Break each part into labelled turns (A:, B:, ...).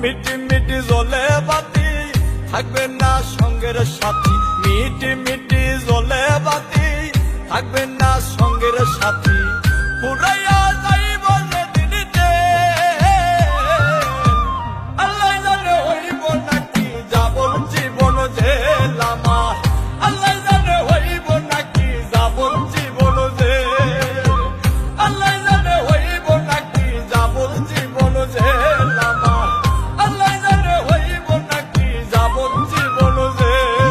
A: মিটি মিটি জ্বলে বাতি থাকবে না সঙ্গের সাথী, মিটি মিটি জ্বলে বাতি থাকবে না সঙ্গের সাথী, পুরাইয়া যাইব যেদিনতে আল্লাহ জানে হইব নাকি যাবন জীবন জেল আমার, আল্লাহ জানে হইব নাকি যাবন জীবন জেল, আল্লাহ জানে হইব নাকি যাবন জীবন জেল আমার, আল্লাহ জানে হইব নাকি যাবন জীবন জেল।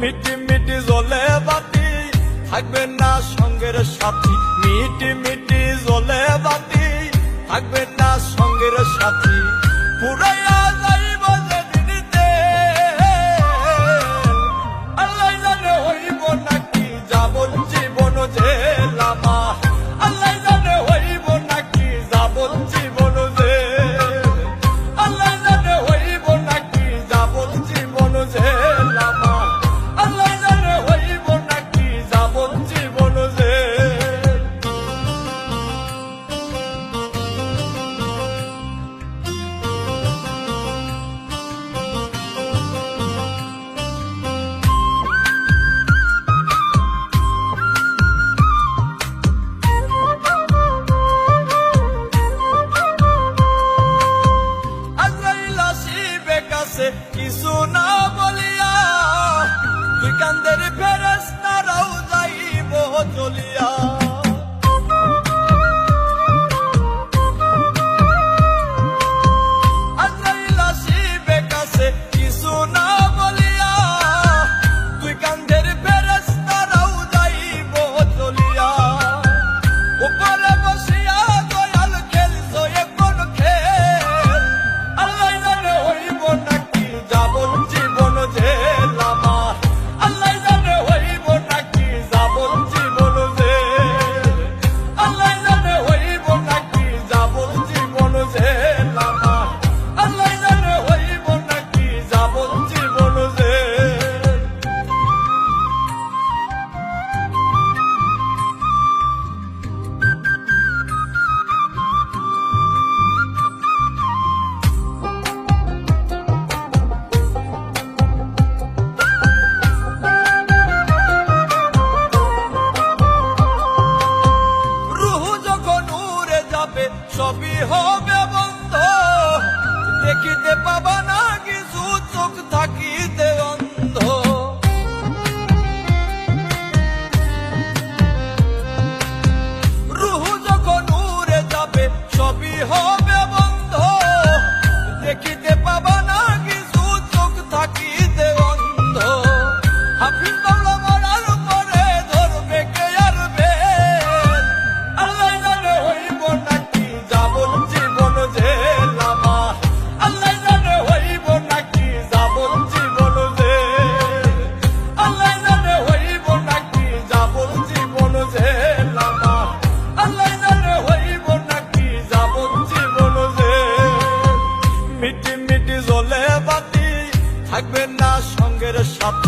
A: মিটি মিটি জ্বলে বাতি থাকবে না সঙ্গের সাথী, মিটি মিটি জ্বলে বাতি থাকবে না সঙ্গের সাথী, পুরাইয়া যাইব যেদিনতে আল্লাহ জানে হইব নাকি যাবন জীবন জেল আমার, আল্লাহ জানে হইব নাকি যাবন জীবন জেল, আল্লাহ জানে হইব নাকি যাবন জীবন জেল আমার, আল্লাহ জানে হইব নাকি যাবন জীবন জেল। আজরাইল আসিবে কাছে কিছু না বলিয়া, দুই কান্দের ফেরেশতারাও যাইব চলিয়া, আজরাইল আসিবে কাছে কিছু না বলিয়া, দুই কান্দের ফেরেশতারাও যাইব চলিয়া, উপরে বসিয়া দয়াল খেলছো এখন খেল, আল্লাহ জানে হইব নাকি যাবন জীবন জেল আমার, আল্লাহ জানে হইব নাকি যাবন জীবন জেল, আল্লাহ জানে হইব নাকি যাবন জীবন জেল আমার, আল্লাহ জানে হইব নাকি যাবন জীবন জেল। রুহু যখন উড়ে যাবে সবই হবে বন্ধ, দেখিতে পাবা না কিছু চোখ থাকিতে অন্ধ, রুহু যখন উড়ে যাবে সবই হবে বন্ধ, দেখিতে পাবা না কিছু চোখ থাকিতে অন্ধ, হাফিজ বাংলা মরার পরে ধরবে কে আর বেল, আল্লাহ জানে হইব নাকি যাবন জীবন জেল আমার, আল্লাহ জানে হইব নাকি যাবন জীবন জেল, আল্লাহ জানে হইব নাকি যাবন জীবন জেল আমার, আল্লাহ জানে হইব নাকি যাবন জীবন জেল। মিটি মিটি জ্বলে বাতি থাকবে না সঙ্গের সাথী,